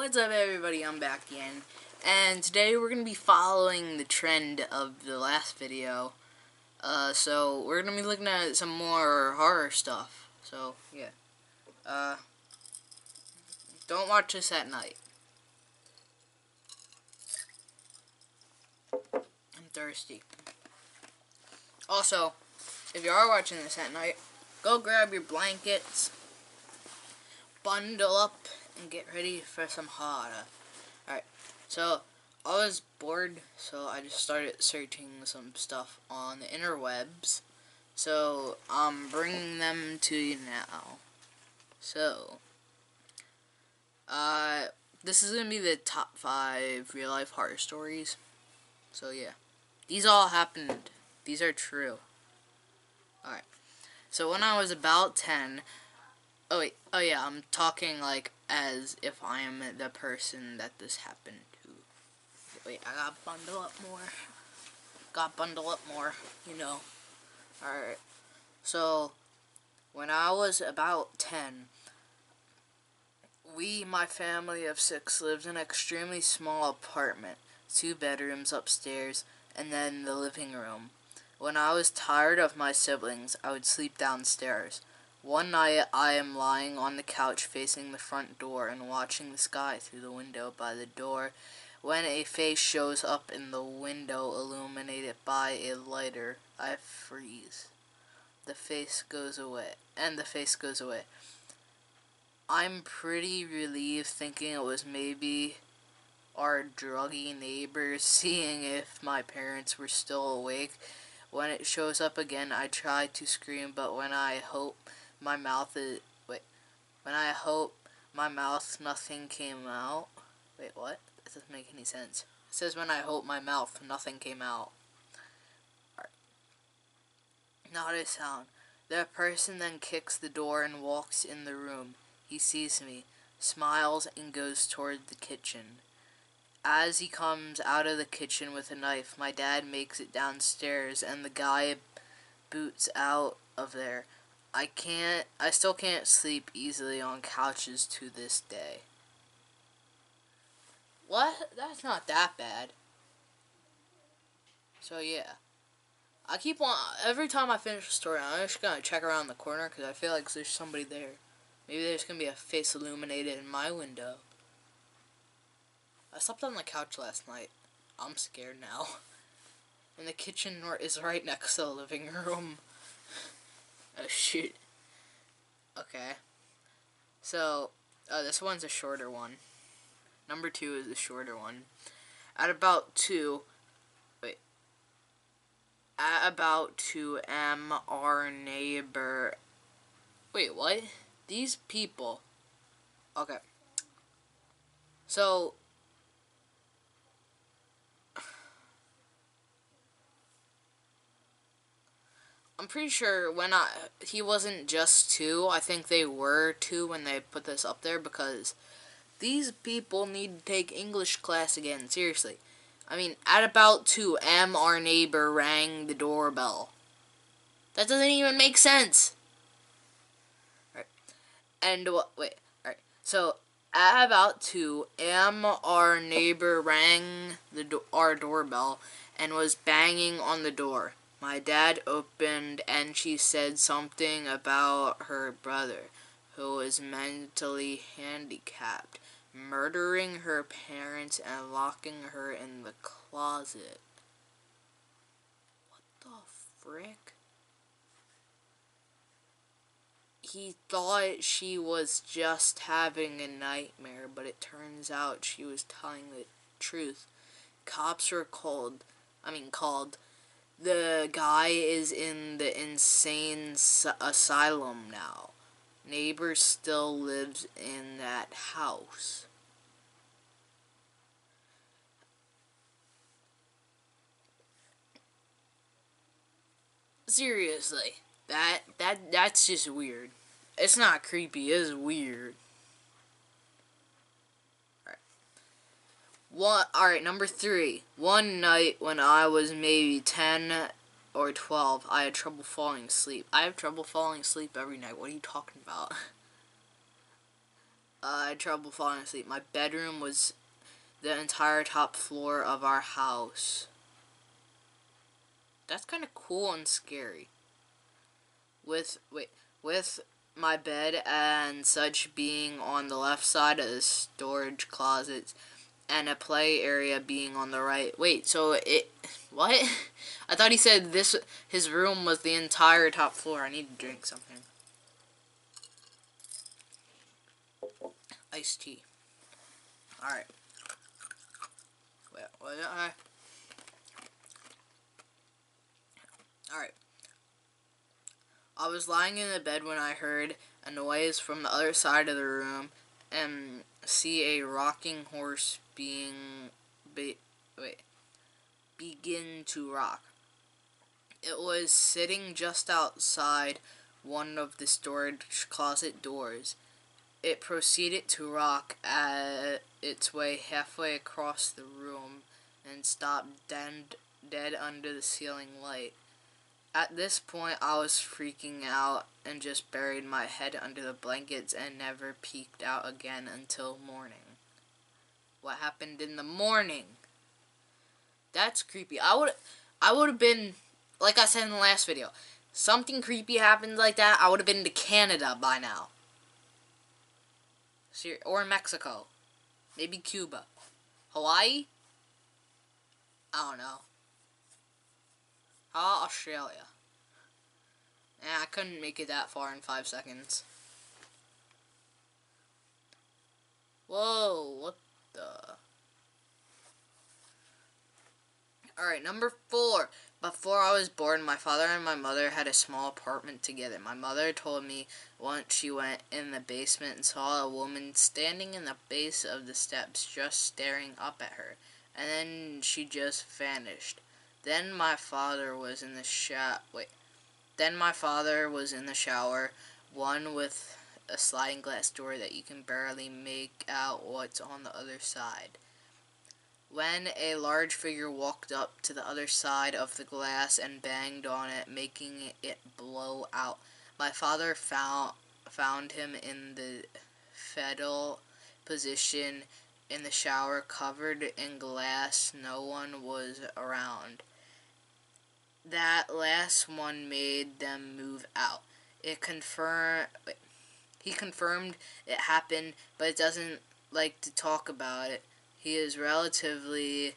What's up, everybody? I'm back again, and today we're going to be following the trend of the last video. So we're going to be looking at some more horror stuff. So, yeah. Don't watch this at night. I'm thirsty. Also, if you are watching this at night, go grab your blankets, bundle up, and get ready for some horror. Alright, so I was bored, so I just started searching some stuff on the interwebs. So I'm bringing them to you now. So, this is gonna be the top 5 real life horror stories. So yeah, these all happened. These are true. Alright, so when I was about 10, oh yeah, I'm talking like as if I am the person that this happened to. Wait, I gotta bundle up more. You know. Alright, so when I was about 10, my family of 6, lived in an extremely small apartment, 2 bedrooms upstairs, and then the living room. When I was tired of my siblings, I would sleep downstairs. One night, I am lying on the couch facing the front door and watching the sky through the window by the door when a face shows up in the window illuminated by a lighter. I freeze. The face goes away. I'm pretty relieved, thinking it was maybe our druggy neighbors seeing if my parents were still awake. When it shows up again, I try to scream, but when I hope my mouth nothing came out. Wait, what? That doesn't make any sense. It says when I hope my mouth nothing came out. Right. Not a sound. The person then kicks the door and walks in the room. He sees me, smiles, and goes toward the kitchen. As he comes out of the kitchen with a knife, my dad makes it downstairs, and the guy boots out of there. I still can't sleep easily on couches to this day. What? That's not that bad. So yeah. Every time I finish a story, I'm just gonna check around the corner, because I feel like there's somebody there. Maybe there's gonna be a face illuminated in my window. I slept on the couch last night. I'm scared now. And the kitchen is right next to the living room. Oh shoot. Okay. So, this one's a shorter one. Number 2 is the shorter one. At about 2, our neighbor. Wait, what? These people. Okay. So, I'm pretty sure he wasn't just 2. I think they were 2 when they put this up there, because these people need to take English class again. Seriously. I mean, at about 2, our neighbor rang the doorbell. That doesn't even make sense. Right. And wait. Alright. So, at about 2, our neighbor rang our doorbell and was banging on the door. My dad opened, and she said something about her brother, who was mentally handicapped, murdering her parents and locking her in the closet. What the frick? He thought she was just having a nightmare, but it turns out she was telling the truth. Cops were called. The guy is in the insane asylum now. Neighbor still lives in that house. Seriously, that's just weird. It's not creepy, it's weird. Alright, number 3. One night when I was maybe 10 or 12, I had trouble falling asleep. I have trouble falling asleep every night. What are you talking about? I had trouble falling asleep. My bedroom was the entire top floor of our house. That's kind of cool and scary. With my bed and such being on the left side of the storage closets and a play area being on the right. Wait, so what? I thought he said his room was the entire top floor. I need to drink something. Iced tea. Alright. Wait, what? Alright. I was lying in the bed when I heard a noise from the other side of the room and see a rocking horse begin to rock. It was sitting just outside one of the storage closet doors. It proceeded to rock at its way halfway across the room and stopped dead under the ceiling light. At this point, I was freaking out and just buried my head under the blankets and never peeked out again until morning. What happened in the morning? That's creepy. I would have been, like I said in the last video, something creepy happened like that, I would have been to Canada by now. Or Mexico. Maybe Cuba. Hawaii? I don't know. How about Australia? I couldn't make it that far in 5 seconds. Whoa, what the... Alright, number 4. Before I was born, my father and my mother had a small apartment together. My mother told me once she went in the basement and saw a woman standing in the base of the steps just staring up at her. And then she just vanished. Then my father was in the shower, one with a sliding glass door that you can barely make out what's on the other side. When a large figure walked up to the other side of the glass and banged on it, making it blow out. My father found him in the fetal position in the shower, covered in glass. No one was around. That last one made them move out. He confirmed it happened, but it doesn't like to talk about it. He is relatively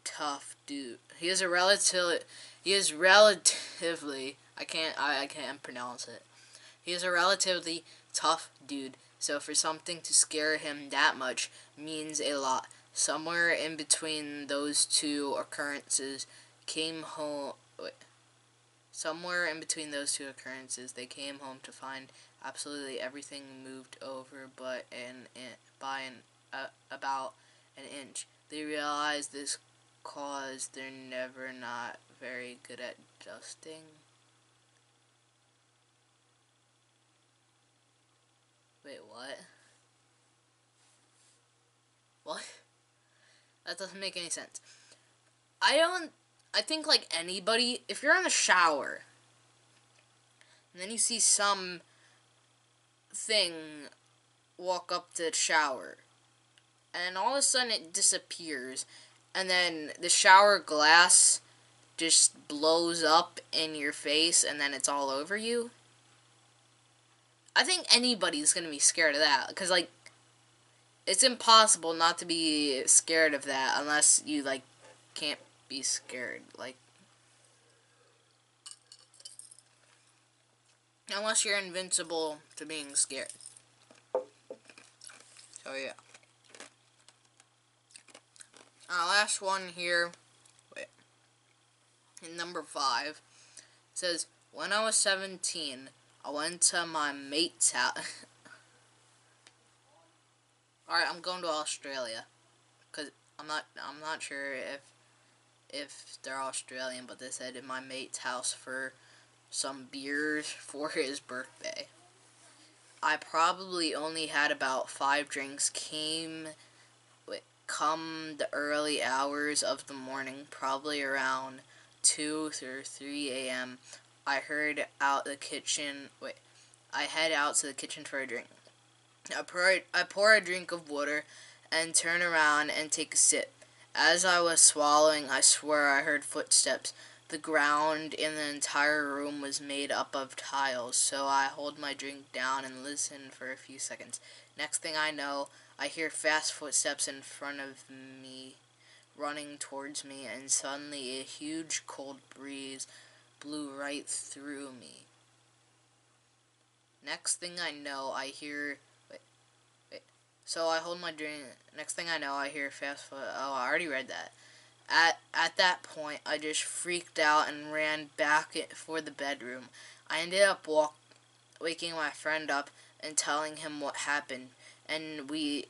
tough dude. He is relatively I can't pronounce it. He is a relatively tough dude. So for something to scare him that much means a lot. Somewhere in between those two occurrences, they came home to find absolutely everything moved over about an inch. They realized this caused they're never not very good at dusting. Wait, what? What? That doesn't make any sense. I think like anybody, if you're in the shower and then you see some thing walk up to the shower and all of a sudden it disappears and then the shower glass just blows up in your face and then it's all over you, I think anybody's gonna be scared of that, because like it's impossible not to be scared of that unless you like can't be scared, like unless you're invincible to being scared. So yeah. Last one here. In number 5, it says, when I was 17, I went to my mate's house. Alright, I'm going to Australia, because I'm not sure if they're Australian, but they said in my mate's house for some beers for his birthday. I probably only had about 5 drinks. Come the early hours of the morning, probably around 2 or 3 a.m., I head out to the kitchen for a drink. I pour a drink of water and turn around and take a sip. As I was swallowing, I swear I heard footsteps. The ground in the entire room was made up of tiles, so I hold my drink down and listen for a few seconds. Next thing I know, I hear fast footsteps in front of me, running towards me, and suddenly a huge cold breeze blew right through me. Next thing I know, I hear... Wait. So I hold my drink. Next thing I know, I hear fast foot... Oh, I already read that. At that point, I just freaked out and ran back for the bedroom. I ended up waking my friend up and telling him what happened. And we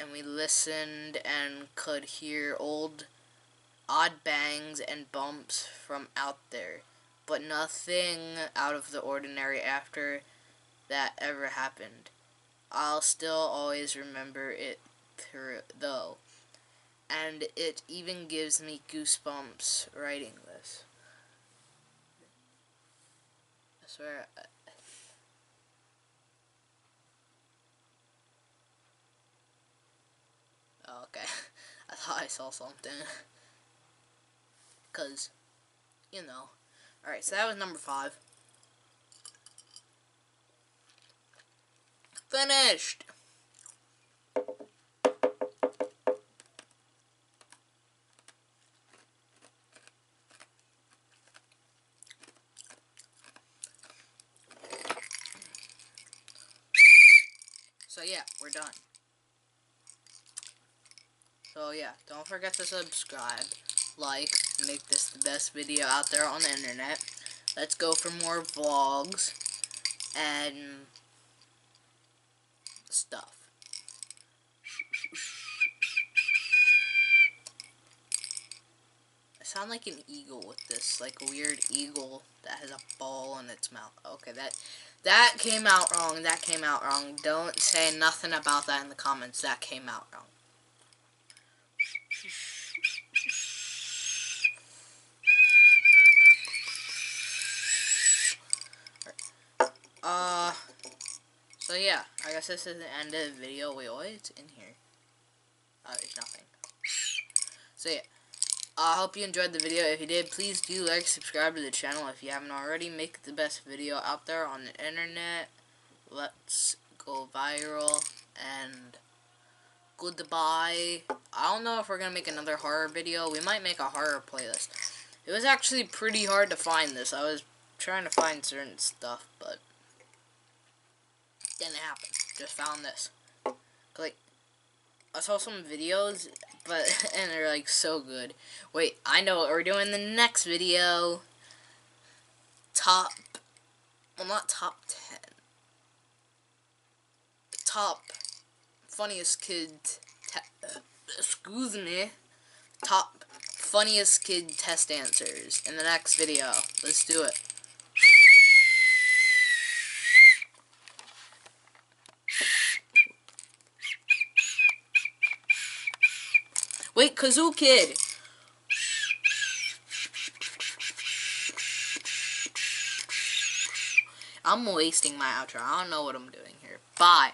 listened and could hear odd bangs and bumps from out there. But nothing out of the ordinary after that ever happened. I'll still always remember it though. And it even gives me goosebumps writing this. I swear. Oh, okay. I thought I saw something. Because, you know. Alright, so that was number 5. Finished! So yeah, we're done. So yeah, don't forget to subscribe, like, make this the best video out there on the internet. Let's go for more vlogs and stuff. I sound like an eagle with this, like a weird eagle that has a ball in its mouth. Okay, that came out wrong. That came out wrong. Don't say nothing about that in the comments. That came out wrong. So yeah, I guess this is the end of the video. Wait, what's in here? Oh, there's nothing. So yeah, I hope you enjoyed the video. If you did, please do like, subscribe to the channel if you haven't already. Make the best video out there on the internet. Let's go viral, and goodbye. I don't know if we're gonna make another horror video. We might make a horror playlist. It was actually pretty hard to find this. I was trying to find certain stuff, but didn't happen. Just found this. Like, I saw some videos, but and they're like so good. Wait, I know what we're doing in the next video. Not top 10. Top funniest kid. Excuse me. Top funniest kid test answers in the next video. Let's do it. Wait, Kazoo Kid. I'm wasting my outro. I don't know what I'm doing here. Bye.